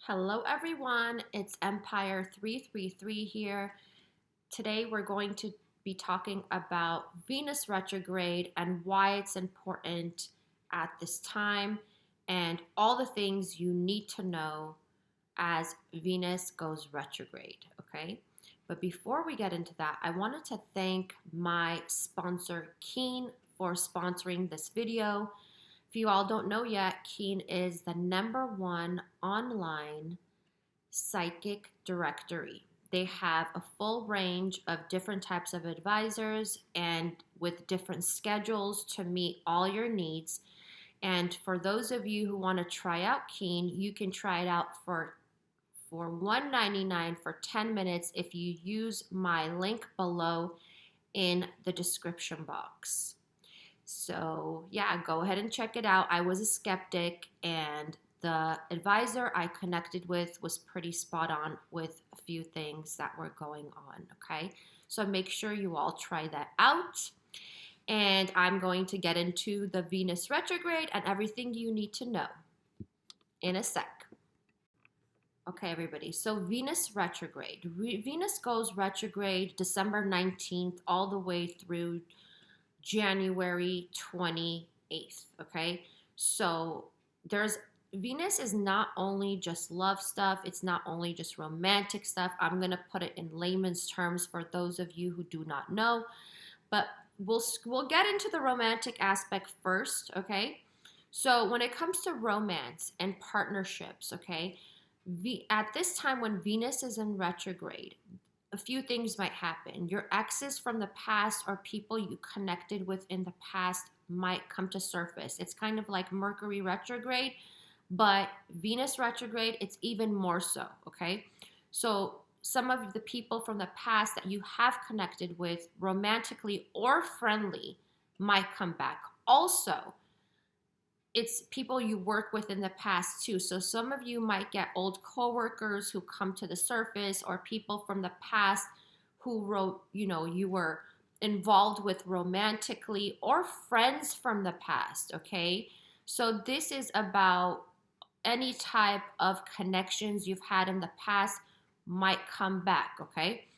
Hello everyone, it's Empire 333 here. Today we're going to be talking about Venus retrograde and why it's important at this time and all the things you need to know as Venus goes retrograde, okay? But before we get into that, I wanted to thank my sponsor Keen for sponsoring this video. If you all don't know yet, Keen is the #1 online psychic directory. They have a full range of different types of advisors and with different schedules to meet all your needs. And for those of you who want to try out Keen, you can try it out for $199 for 10 minutes if you use my link below in the description box. So yeah, go ahead and check it out. I was a skeptic, and the advisor I connected with was pretty spot on with a few things that were going on, okay? So make sure you all try that out. And I'm going to get into the Venus retrograde and everything you need to know in a sec. Okay, everybody. So Venus retrograde. Venus goes retrograde December 19th all the way through January 28th, okay? So there's Venus is not only just love stuff, it's not only just romantic stuff. I'm going to put it in layman's terms for those of you who do not know, but we'll get into the romantic aspect first, okay? So when it comes to romance and partnerships, okay? At this time when Venus is in retrograde, a few things might happen. Your exes from the past or people you connected with in the past might come to surface. It's kind of like Mercury retrograde, but Venus retrograde, it's even more so, okay? So some of the people from the past that you have connected with romantically or friendly might come back. Also, it's people you work with in the past too. So some of you might get old coworkers who come to the surface, or people from the past who wrote, you were involved with romantically, or friends from the past, okay? So this is about any type of connections you've had in the past might come back, okay?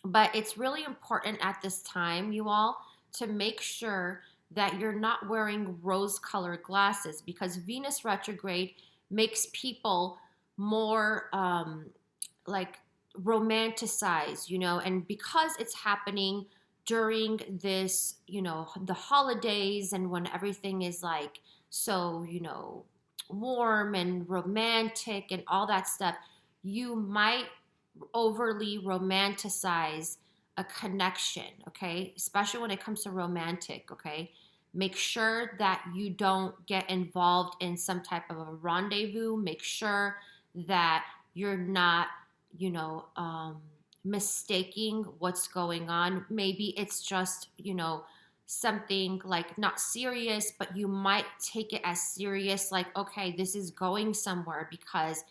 But it's really important at this time, you all, to make sure that you're not wearing rose-colored glasses, because Venus retrograde makes people more like romanticized, and because it's happening during this, the holidays, and when everything is like so, warm and romantic and all that stuff, you might overly romanticize a connection, okay? Especially when it comes to romantic, okay? Make sure that you don't get involved in some type of a rendezvous. Make sure that you're not, mistaking what's going on. Maybe it's just, something like not serious, but you might take it as serious, like, okay, this is going somewhere because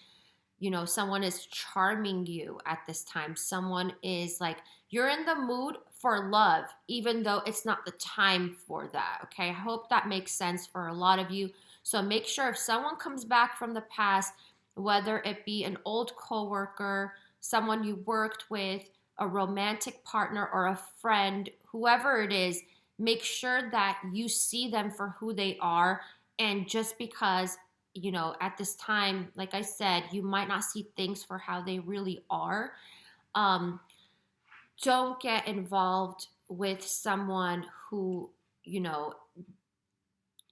someone is charming you at this time. Someone is like, you're in the mood for love, even though it's not the time for that, okay? I hope that makes sense for a lot of you. So make sure if someone comes back from the past, whether it be an old coworker, someone you worked with, a romantic partner, or a friend, whoever it is, make sure that you see them for who they are. And just because at this time, like I said, you might not see things for how they really are. Don't get involved with someone who,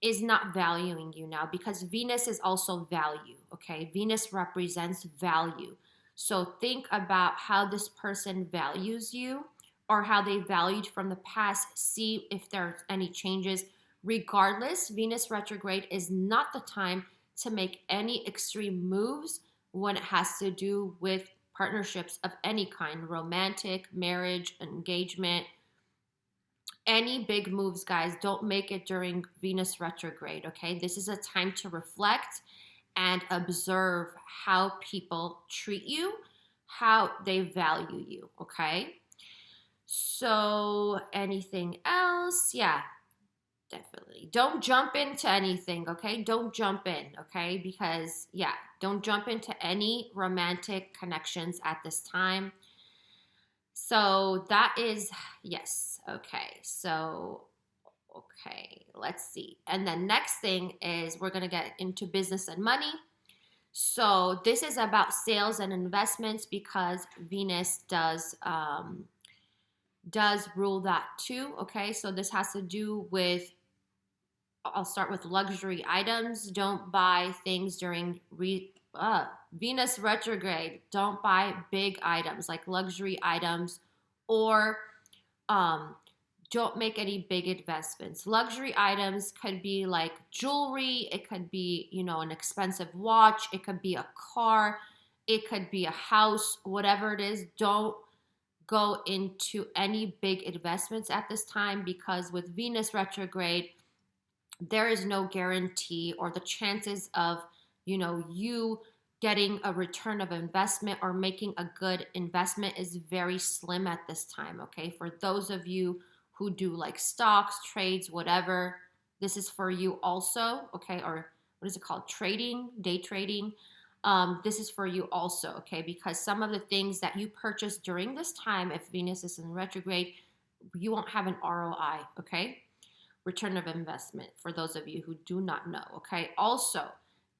is not valuing you now, because Venus is also value, okay? Venus represents value. So think about how this person values you, or how they valued from the past. See if there's any changes. Regardless, Venus retrograde is not the time to make any extreme moves when it has to do with partnerships of any kind, romantic, marriage, engagement. Any big moves, guys, don't make it during Venus retrograde, okay? This is a time to reflect and observe how people treat you, how they value you, okay? So anything else? Yeah. Definitely. Don't jump into anything, okay? Don't jump in, okay? Because, yeah, don't jump into any romantic connections at this time. So that is, yes, okay. So, okay, let's see. And then next thing is we're going to get into business and money. So this is about sales and investments because Venus does rule that too, okay? So this has to do with, I'll start with luxury items. Don't buy things during Venus retrograde. Don't buy big items like luxury items, or um, don't make any big investments. Luxury items could be like jewelry. It could be, an expensive watch. It could be a car. It could be a house, whatever it is. Don't go into any big investments at this time because with Venus retrograde, there is no guarantee, or the chances of, you getting a return of investment or making a good investment is very slim at this time, okay? For those of you who do like stocks, trades, whatever, this is for you also, okay? Or what is it called? Trading, day trading. This is for you also, okay? Because some of the things that you purchase during this time, if Venus is in retrograde, you won't have an ROI, okay? Return of investment, for those of you who do not know, okay? Also,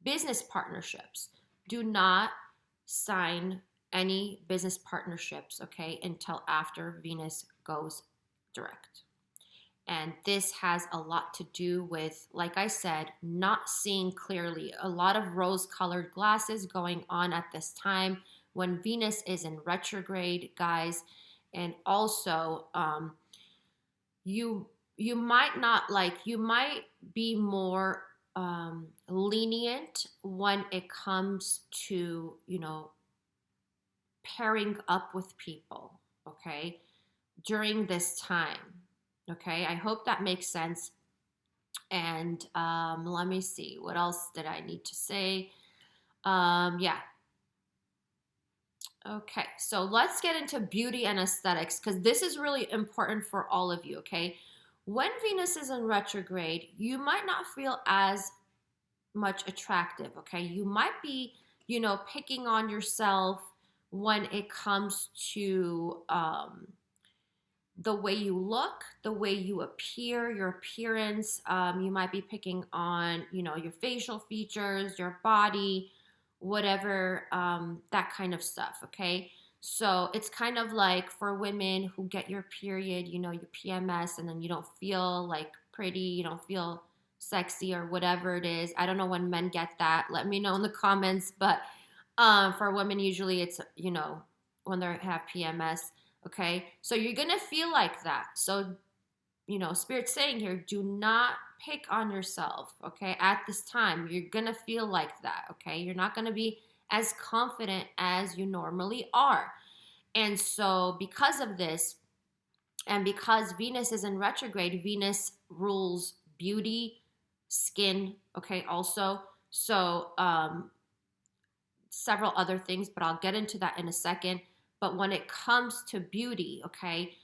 business partnerships. Do not sign any business partnerships, okay, until after Venus goes direct. And this has a lot to do with, like I said, not seeing clearly. A lot of rose-colored glasses going on at this time when Venus is in retrograde, guys. And also, you might be more lenient when it comes to, pairing up with people, okay, during this time, okay? I hope that makes sense. And let me see, what else did I need to say? Yeah. Okay, so let's get into beauty and aesthetics because this is really important for all of you, okay? When Venus is in retrograde, you might not feel as much attractive, okay? You might be, picking on yourself when it comes to the way you look, the way you appear, your appearance. You might be picking on, your facial features, your body, whatever, that kind of stuff, okay? So it's kind of like for women who get your period, your PMS, and then you don't feel like pretty, you don't feel sexy or whatever it is. I don't know when men get that. Let me know in the comments. But for women, usually it's, when they have PMS, okay? So you're going to feel like that. So, Spirit's saying here, do not pick on yourself, okay? At this time, you're going to feel like that, okay? You're not going to be as confident as you normally are. And so because of this, and because Venus is in retrograde, Venus rules beauty, skin, okay, also. So several other things, but I'll get into that in a second. But when it comes to beauty, okay,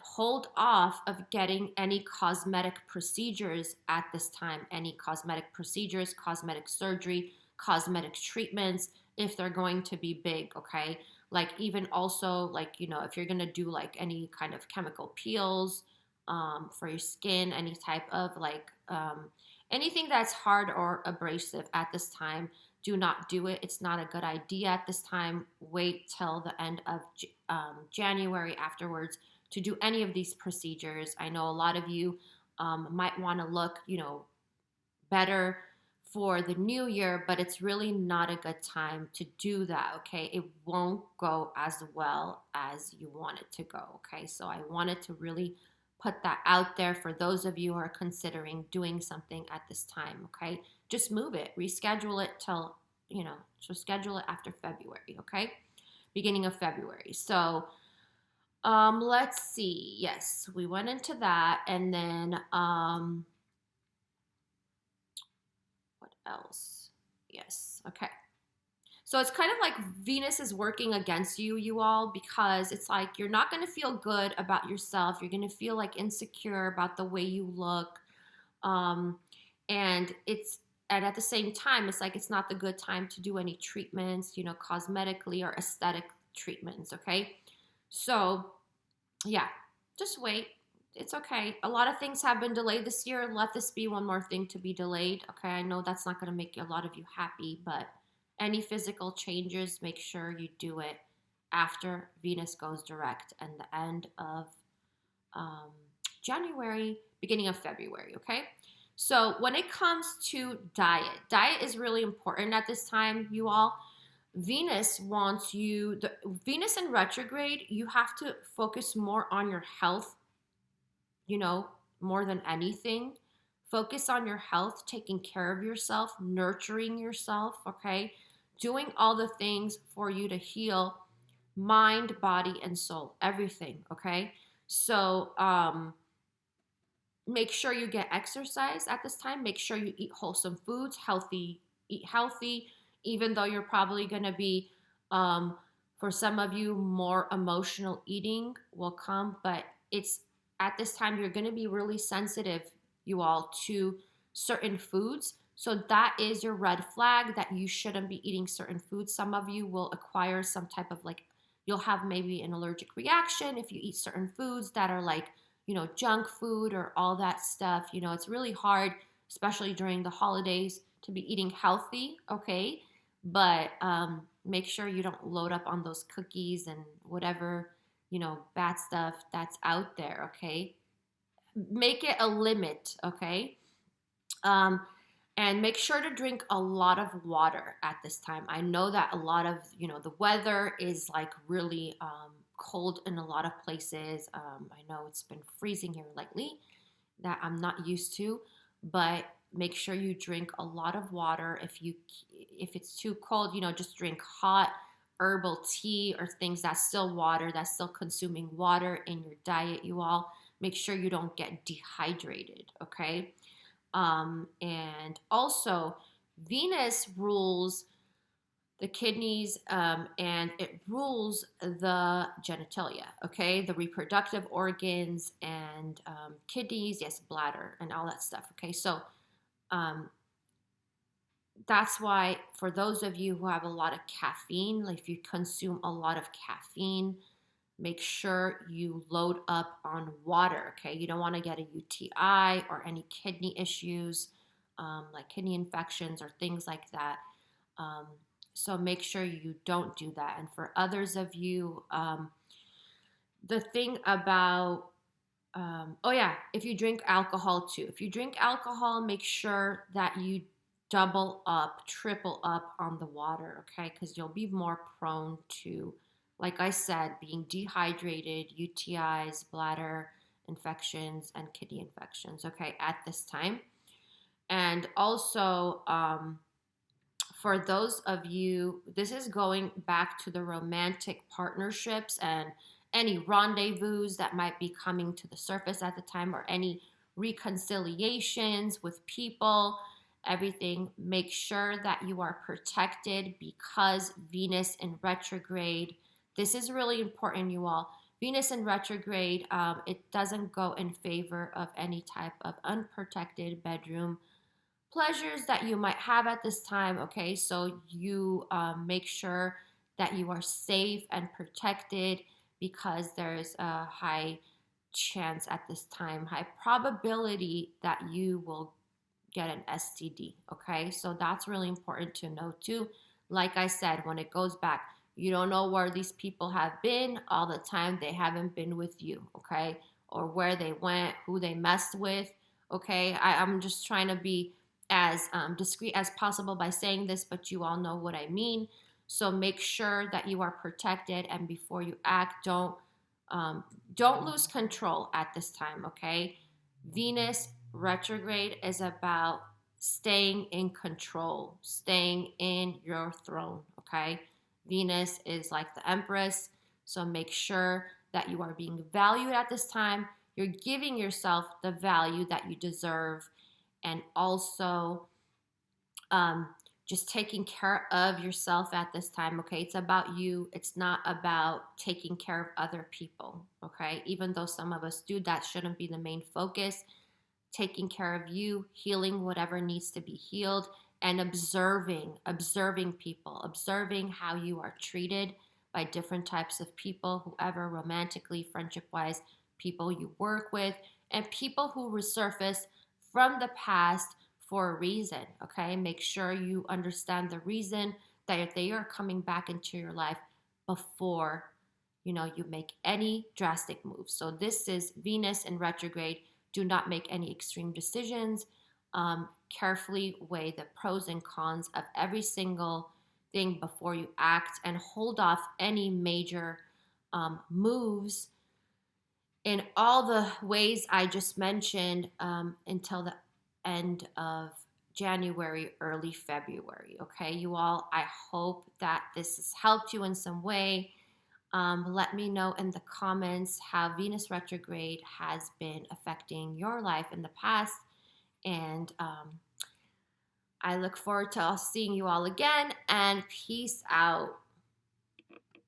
hold off of getting any cosmetic procedures at this time. Any cosmetic procedures, cosmetic surgery, cosmetic treatments, if they're going to be big, okay? Like even also like, if you're going to do like any kind of chemical peels for your skin, any type of like anything that's hard or abrasive at this time, do not do it. It's not a good idea at this time. Wait till the end of January afterwards to do any of these procedures. I know a lot of you might want to look, better for the new year, but it's really not a good time to do that, okay? It won't go as well as you want it to go, okay? So I wanted to really put that out there for those of you who are considering doing something at this time, okay? Just move it, reschedule it till, so schedule it after February, okay? Beginning of February. So let's see. Yes, we went into that. And then what else? Yes, okay. So it's kind of like Venus is working against you, you all, because it's like you're not going to feel good about yourself. You're going to feel like insecure about the way you look. Um, and at the same time, it's like it's not the good time to do any treatments, cosmetically or aesthetic treatments, okay? So, yeah, just wait. It's okay. A lot of things have been delayed this year. Let this be one more thing to be delayed, okay? I know that's not going to make a lot of you happy, but any physical changes, make sure you do it after Venus goes direct and the end of um, January, beginning of February, okay? So when it comes to diet is really important at this time, you all. Venus wants you, Venus in retrograde, you have to focus more on your health, more than anything. Focus on your health, taking care of yourself, nurturing yourself, okay? Doing all the things for you to heal mind, body, and soul, everything, okay? So, make sure you get exercise at this time. Make sure you eat wholesome foods, eat healthy, even though you're probably going to be, for some of you, more emotional eating will come. But it's at this time, you're going to be really sensitive, you all, to certain foods. So that is your red flag that you shouldn't be eating certain foods. Some of you will acquire some type of you'll have maybe an allergic reaction if you eat certain foods that are junk food or all that stuff. It's really hard, especially during the holidays, to be eating healthy, okay? But make sure you don't load up on those cookies and whatever, bad stuff that's out there, okay? Make it a limit, okay? And make sure to drink a lot of water at this time. I know that a lot of, the weather is really cold in a lot of places. I know it's been freezing here lately that I'm not used to, but make sure you drink a lot of water. If it's too cold, just drink hot herbal tea or things that's still water, that's still consuming water in your diet, you all. Make sure you don't get dehydrated, okay? And also, Venus rules the kidneys and it rules the genitalia, okay? The reproductive organs and kidneys, yes, bladder and all that stuff, okay? So that's why for those of you who have a lot of caffeine, if you consume a lot of caffeine, make sure you load up on water, okay? You don't want to get a UTI or any kidney issues, like kidney infections or things like that. So make sure you don't do that. And for others of you, the thing about, if you drink alcohol too. If you drink alcohol, make sure that you double up, triple up on the water, okay? Because you'll be more prone to, like I said, being dehydrated, UTIs, bladder infections, and kidney infections, okay, at this time. And also, for those of you, this is going back to the romantic partnerships and any rendezvous that might be coming to the surface at the time, or any reconciliations with people, everything. Make sure that you are protected because Venus in retrograde. This is really important, you all. Venus in retrograde, it doesn't go in favor of any type of unprotected bedroom pleasures that you might have at this time, okay? So you make sure that you are safe and protected because there's a high chance at this time, high probability that you will get an STD, okay? So that's really important to know too. Like I said, when it goes back, you don't know where these people have been all the time. They haven't been with you, okay? Or where they went, who they messed with, okay? I'm just trying to be as discreet as possible by saying this, but you all know what I mean. So make sure that you are protected, and before you act, don't lose control at this time, okay? Venus retrograde is about staying in control, staying in your throne, okay? Venus is like the Empress, so make sure that you are being valued at this time. You're giving yourself the value that you deserve, and also just taking care of yourself at this time, okay? It's about you. It's not about taking care of other people, okay? Even though some of us do, that shouldn't be the main focus. taking care of you, healing whatever needs to be healed, and observing people, observing how you are treated by different types of people, whoever, romantically, friendship-wise, people you work with, and people who resurface from the past for a reason, okay? Make sure you understand the reason that they are coming back into your life before you make any drastic moves. So this is Venus in retrograde. Do not make any extreme decisions. Carefully weigh the pros and cons of every single thing before you act, and hold off any major moves in all the ways I just mentioned until the end of January, early February. Okay, you all, I hope that this has helped you in some way. Let me know in the comments how Venus retrograde has been affecting your life in the past. And I look forward to seeing you all again, and peace out.